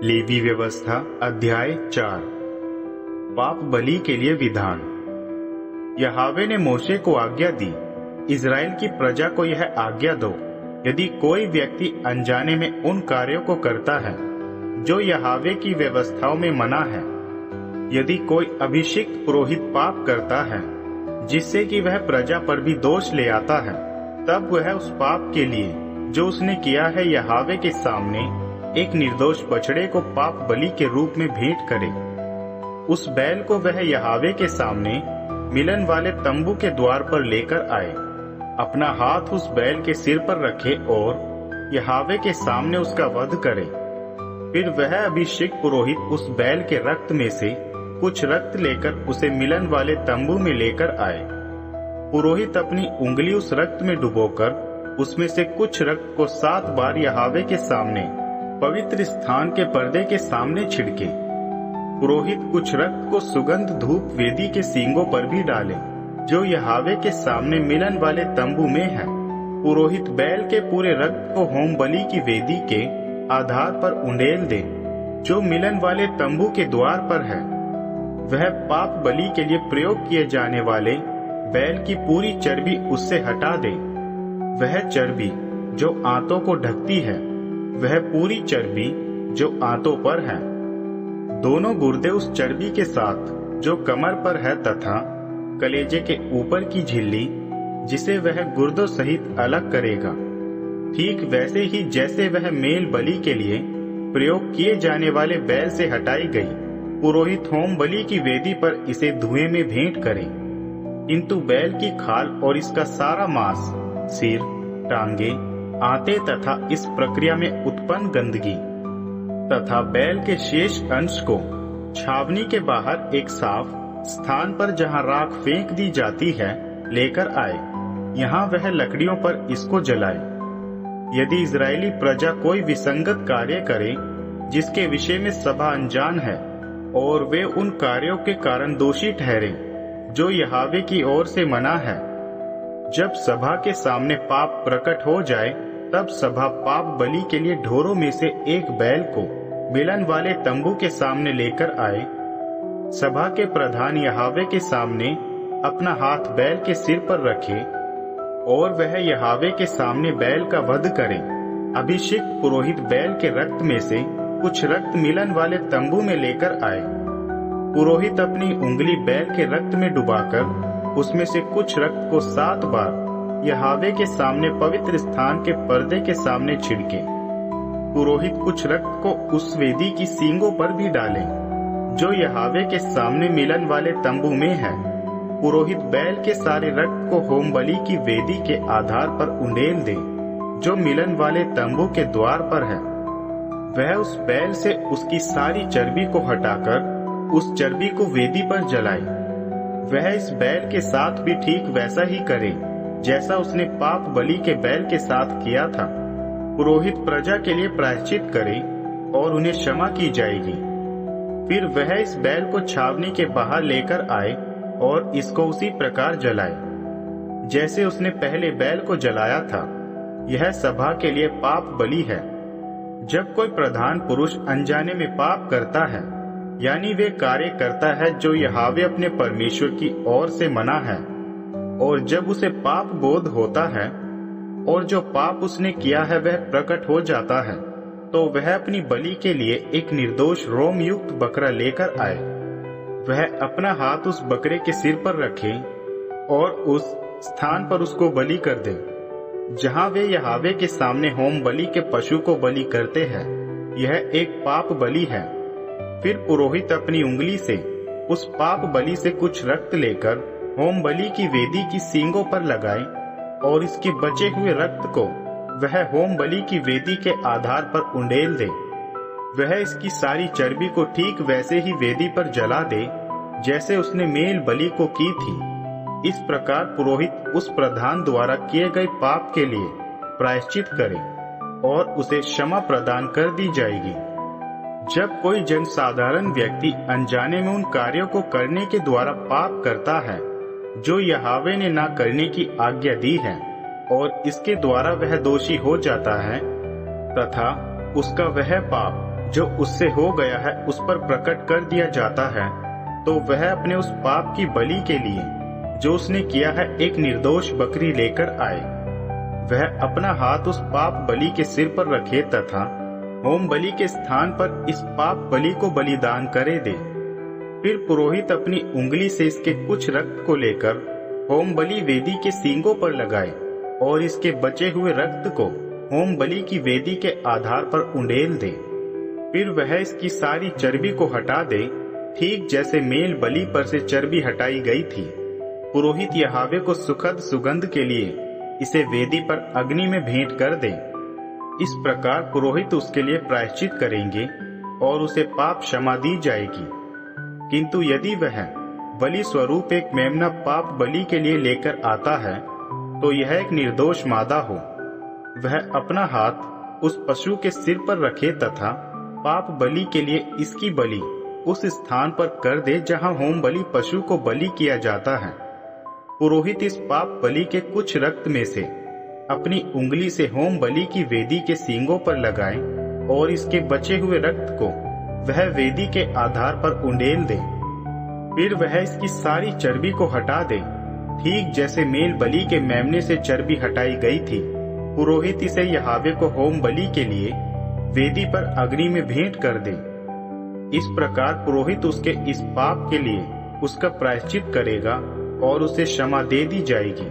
Levy व्यवस्था अध्याय 4। पाप बलि के लिए विधान। यहोवा ने मोशे को आज्ञा दी, इज़राइल की प्रजा को यह आज्ञा दो, यदि कोई व्यक्ति अनजाने में उन कार्यों को करता है जो यहोवा की व्यवस्थाओं में मना है, यदि कोई अभिषिक्त पुरोहित पाप करता है जिससे कि वह प्रजा पर भी दोष ले आता है, तब वह उस पाप के लिए जो उसने किया है यहोवा के सामने एक निर्दोष बछड़े को पाप बलि के रूप में भेंट करे। उस बैल को वह यहोवा के सामने मिलन वाले तंबू के द्वार पर लेकर आए, अपना हाथ उस बैल के सिर पर रखे और यहोवा के सामने उसका वध करे। फिर वह अभिषेक पुरोहित उस बैल के रक्त में से कुछ रक्त लेकर उसे मिलन वाले तंबू में लेकर आए। पुरोहित अपनी उंगली उस रक्त में डुबोकर उसमें से कुछ रक्त को 7 बार यहोवा के सामने पवित्र स्थान के पर्दे के सामने छिड़के। पुरोहित कुछ रक्त को सुगंध धूप वेदी के सींगों पर भी डाले जो यहोवा के सामने मिलन वाले तंबू में है। पुरोहित बैल के पूरे रक्त को होम बलि की वेदी के आधार पर उंडेल दे जो मिलन वाले तंबू के द्वार पर है। वह पाप बलि के लिए प्रयोग किए जाने वाले बैल की पूरी चर्बी उससे हटा दे। वह चर्बी जो आंतों को ढकती है, वह पूरी चर्बी जो आंतों पर है, दोनों गुर्दे उस चर्बी के साथ जो कमर पर है तथा कलेजे के ऊपर की झिल्ली जिसे वह गुर्दों सहित अलग करेगा, ठीक वैसे ही जैसे वह मेल बलि के लिए प्रयोग किए जाने वाले बैल से हटाई गई। पुरोहित होम बलि की वेदी पर इसे धुएं में भेंट करे, किंतु बैल की खाल और इसका सारा मांस, सिर, टांगे, आंतें तथा इस प्रक्रिया में उत्पन्न गंदगी तथा बैल के शेष अंश को छावनी के बाहर एक साफ स्थान पर जहां राख फेंक दी जाती है लेकर आए। यहाँ वह लकड़ियों पर इसको जलाए। यदि इजरायली प्रजा कोई विसंगत कार्य करे जिसके विषय में सभा अनजान है और वे उन कार्यों के कारण दोषी ठहरे जो यहोवा की ओर से मना है, जब सभा के सामने पाप प्रकट हो जाए, तब सभा पाप बलि के लिए ढोरों में से एक बैल को मिलन वाले तंबू के सामने लेकर आए। सभा के प्रधान यहोवा के सामने अपना हाथ बैल के सिर पर रखे और वह यहोवा के सामने बैल का वध करे। अभिषिक्त पुरोहित बैल के रक्त में से कुछ रक्त मिलन वाले तंबू में लेकर आए। पुरोहित अपनी उंगली बैल के रक्त में डुबाकर उसमें से कुछ रक्त को 7 बार यहोवा के सामने पवित्र स्थान के पर्दे के सामने छिड़के। पुरोहित कुछ रक्त को उस वेदी की सींगों पर भी डाले जो यहोवा के सामने मिलन वाले तंबू में है। पुरोहित बैल के सारे रक्त को होम बलि की वेदी के आधार पर उंडेल दे जो मिलन वाले तंबू के द्वार पर है। वह उस बैल से उसकी सारी चर्बी को हटाकर उस चर्बी को वेदी पर जलाए। वह इस बैल के साथ भी ठीक वैसा ही करे जैसा उसने पाप बलि के बैल के साथ किया था। पुरोहित प्रजा के लिए प्रायश्चित करे और उन्हें क्षमा की जाएगी। फिर वह इस बैल को छावनी के बाहर लेकर आए और इसको उसी प्रकार जलाए जैसे उसने पहले बैल को जलाया था। यह सभा के लिए पाप बलि है। जब कोई प्रधान पुरुष अनजाने में पाप करता है, यानी वे कार्य करता है जो यहोवा अपने परमेश्वर की ओर से मना है, और जब उसे पाप बोध होता है और जो पाप उसने किया है वह प्रकट हो जाता है, तो वह अपनी बलि के लिए एक निर्दोष रोम युक्त बकरा लेकर आए। वह अपना हाथ उस बकरे के सिर पर रखे और उस स्थान पर उसको बलि कर दे जहां वे यहोवा के सामने होम बलि के पशु को बलि करते हैं। यह एक पाप बलि है। फिर पुरोहित अपनी उंगली से उस पाप बलि से कुछ रक्त लेकर होम बलि की वेदी की सींगों पर लगाए और इसके बचे हुए रक्त को वह होम बलि की वेदी के आधार पर उंडेल दे। वह इसकी सारी चर्बी को ठीक वैसे ही वेदी पर जला दे जैसे उसने मेल बलि को की थी। इस प्रकार पुरोहित उस प्रधान द्वारा किए गए पाप के लिए प्रायश्चित करे और उसे क्षमा प्रदान कर दी जाएगी। जब कोई जनसाधारण व्यक्ति अनजाने में उन कार्यों को करने के द्वारा पाप करता है जो यहोवा ने ना करने की आज्ञा दी है और इसके द्वारा वह दोषी हो जाता है तथा उसका वह पाप जो उससे हो गया है उस पर प्रकट कर दिया जाता है, तो वह अपने उस पाप की बलि के लिए जो उसने किया है एक निर्दोष बकरी लेकर आए। वह अपना हाथ उस पाप बलि के सिर पर रखे तथा होम बलि के स्थान पर इस पाप बलि को बलिदान करे दे। फिर पुरोहित अपनी उंगली से इसके कुछ रक्त को लेकर होम बलि वेदी के सींगों पर लगाए और इसके बचे हुए रक्त को होम बलि की वेदी के आधार पर उंडेल दे। फिर वह इसकी सारी चर्बी को हटा दे, ठीक जैसे मेल बलि पर से चर्बी हटाई गई थी। पुरोहित यहोवा को सुखद सुगंध के लिए इसे वेदी पर अग्नि में भेंट कर दे। इस प्रकार पुरोहित उसके लिए प्रायश्चित करेंगे और उसे पाप क्षमा दी जाएगी। किंतु यदि वह बलि स्वरूप एक मेमना पाप बलि के लिए लेकर आता है, तो यह एक निर्दोष मादा हो। वह अपना हाथ उस पशु के सिर पर रखे तथा पाप बलि के लिए इसकी बलि उस स्थान पर कर दे जहां होम बलि पशु को बलि किया जाता है। पुरोहित इस पाप बलि के कुछ रक्त में से अपनी उंगली से होम बलि की वेदी के सींगों पर लगाए और इसके बचे हुए रक्त को वह वेदी के आधार पर उंडेल दे। फिर वह इसकी सारी चर्बी को हटा दे, ठीक जैसे मेल बलि के मेमने से चर्बी हटाई गई थी। पुरोहित इसे यहोवा को होम बलि के लिए वेदी पर अग्नि में भेंट कर दे। इस प्रकार पुरोहित उसके इस पाप के लिए उसका प्रायश्चित करेगा और उसे क्षमा दे दी जाएगी।